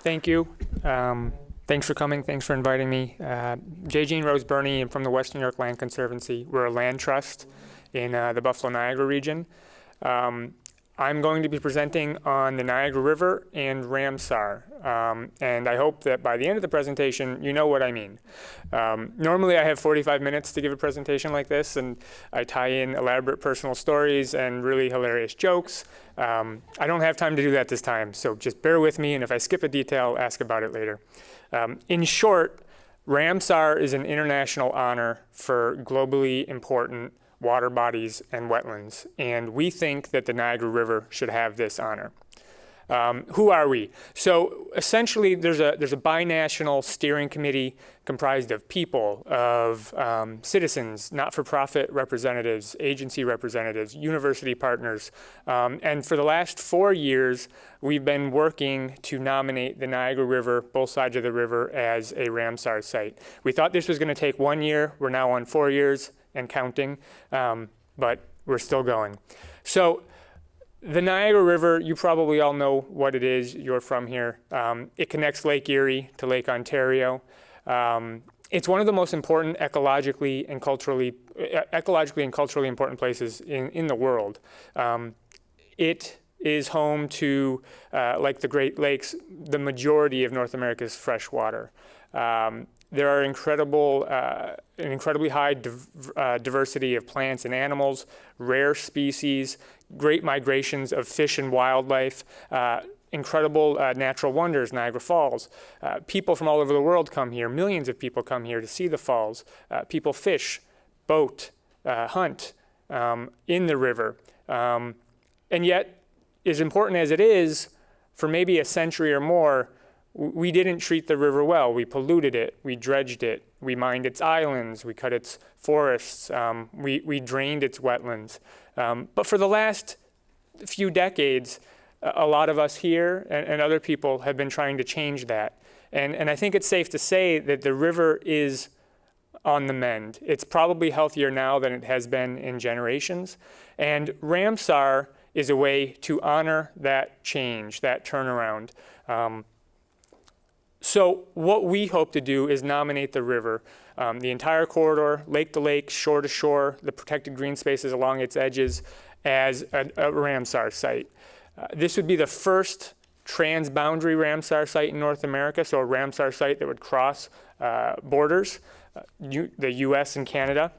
Thank you. Thanks for coming. Thanks for inviting me. Jajean Rose-Burney. I'm from the West New York Land Conservancy. We're a land trust in the Buffalo Niagara region. I'm going to be presenting on the Niagara River and Ramsar, and I hope that by the end of the presentation you know what I mean. Normally I have 45 minutes to give a presentation like this, and I tie in elaborate personal stories and really hilarious jokes. I don't have time to do that this time, so just bear with me, and if I skip a detail, ask about it later. In short, Ramsar is an international honor for globally important water bodies and wetlands, and we think that the Niagara River should have this honor. Who are we? So essentially there's a binational steering committee comprised of people, of citizens, not-for-profit representatives, agency representatives, university partners, and for the last 4 years we've been working to nominate the Niagara River, both sides of the river, as a Ramsar site. We thought this was going to take 1 year. We're now on 4 years and counting, but we're still going. So the Niagara River, you probably all know what it is. You're from here. It connects Lake Erie to Lake Ontario. It's one of the most important ecologically and culturally important places in the world. It is home to, like the Great Lakes, the majority of North America's fresh water. There are an incredibly high diversity of plants and animals, rare species, great migrations of fish and wildlife, incredible natural wonders, Niagara Falls. People from all over the world come here. Millions of people come here to see the falls. People fish, boat, hunt in the river. And yet, as important as it is, for maybe a century or more, we didn't treat the river well. We polluted it, we dredged it, we mined its islands, we cut its forests, we drained its wetlands. But for the last few decades, a lot of us here and other people have been trying to change that. And I think it's safe to say that the river is on the mend. It's probably healthier now than it has been in generations. And Ramsar is a way to honor that change, that turnaround. So what we hope to do is nominate the river, the entire corridor, lake to lake, shore to shore, the protected green spaces along its edges, as a Ramsar site. This would be the first transboundary Ramsar site in North America, so a Ramsar site that would cross borders, the US and Canada.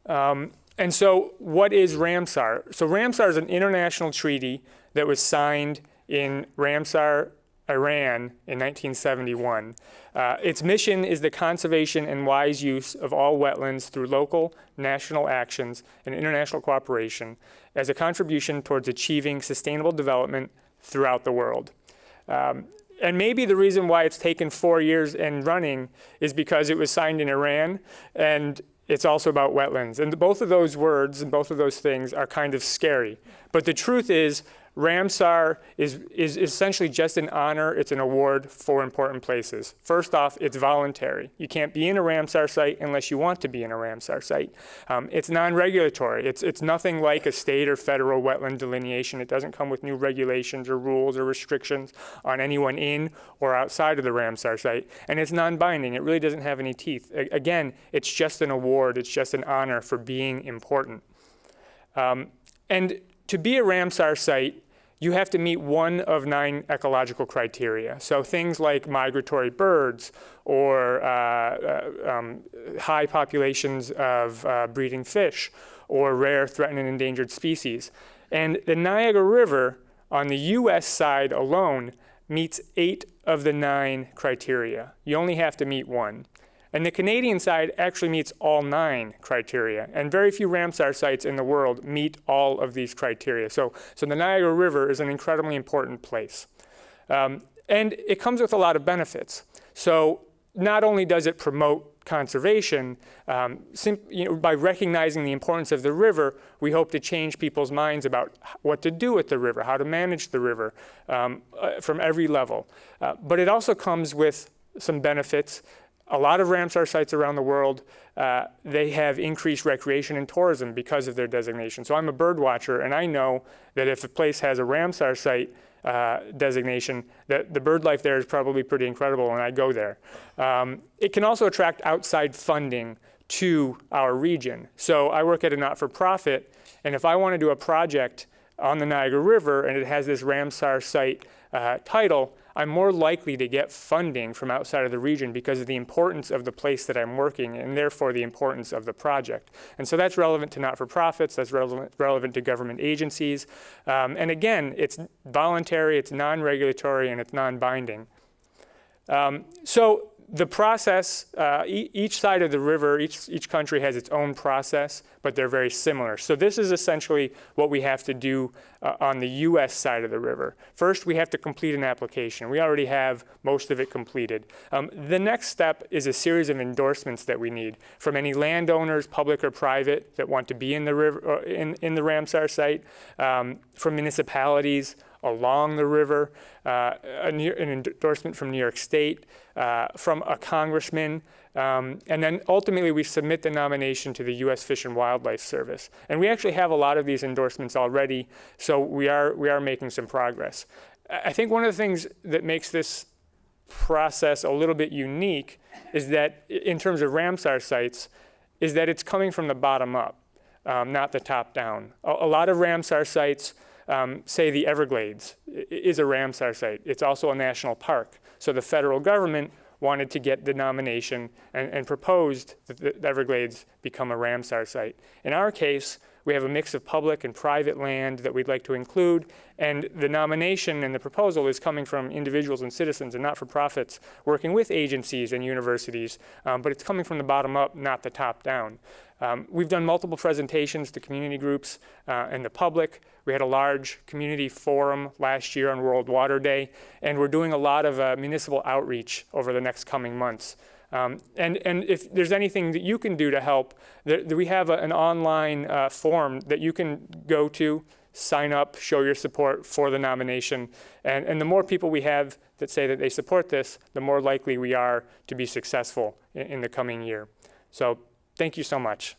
And so what is Ramsar? So Ramsar is an international treaty that was signed in Ramsar, Iran in 1971. Its mission is the conservation and wise use of all wetlands through local, national actions and international cooperation as a contribution towards achieving sustainable development throughout the world. And maybe the reason why it's taken 4 years and running is because it was signed in Iran, and it's also about wetlands. And both of those words and both of those things are kind of scary. But the truth is, Ramsar is essentially just an honor. It's an award for important places. First off, it's voluntary. You can't be in a Ramsar site unless you want to be in a Ramsar site. It's non-regulatory. It's nothing like a state or federal wetland delineation. It doesn't come with new regulations or rules or restrictions on anyone in or outside of the Ramsar site. And it's non-binding. It really doesn't have any teeth. Again, it's just an award. It's just an honor for being important. And to be a Ramsar site, you have to meet one of 9 ecological criteria. So things like migratory birds or high populations of breeding fish or rare, threatened, and endangered species. And the Niagara River on the US side alone meets 8 of the 9 criteria. You only have to meet 1. And the Canadian side actually meets all 9 criteria. And very few Ramsar sites in the world meet all of these criteria. So the Niagara River is an incredibly important place. And it comes with a lot of benefits. So not only does it promote conservation, by recognizing the importance of the river, we hope to change people's minds about what to do with the river, how to manage the river from every level. But it also comes with some benefits. A lot of Ramsar sites around the world, they have increased recreation and tourism because of their designation. So I'm a bird watcher, and I know that if a place has a Ramsar site designation, that the bird life there is probably pretty incredible, and I go there. It can also attract outside funding to our region. So I work at a not-for-profit, and if I want to do a project on the Niagara River and it has this Ramsar site title, I'm more likely to get funding from outside of the region because of the importance of the place that I'm working and therefore the importance of the project. And so that's relevant to not-for-profits, that's relevant to government agencies. And again, it's voluntary, it's non-regulatory, and it's non-binding. So the process, each side of the river, each country has its own process, but they're very similar. So this is essentially what we have to do on the US side of the river. First, we have to complete an application. We already have most of it completed. The next step is a series of endorsements that we need from any landowners, public or private, that want to be in the river, or in the Ramsar site, from municipalities along the river, an endorsement from New York State, from a congressman, and then ultimately we submit the nomination to the U.S. Fish and Wildlife Service. And we actually have a lot of these endorsements already, so we are making some progress. I think one of the things that makes this process a little bit unique is that, in terms of Ramsar sites, is that it's coming from the bottom up, not the top down. A lot of Ramsar sites, say the Everglades is a Ramsar site. It's also a national park. So the federal government wanted to get the nomination and proposed that the Everglades become a Ramsar site. In our case, we have a mix of public and private land that we'd like to include, and the nomination and the proposal is coming from individuals and citizens and not-for-profits working with agencies and universities, but it's coming from the bottom up, not the top down. We've done multiple presentations to community groups and the public. We had a large community forum last year on World Water Day, and we're doing a lot of municipal outreach over the next coming months. And if there's anything that you can do to help, we have an online form that you can go to, sign up, show your support for the nomination. And the more people we have that say that they support this, the more likely we are to be successful in the coming year. So thank you so much.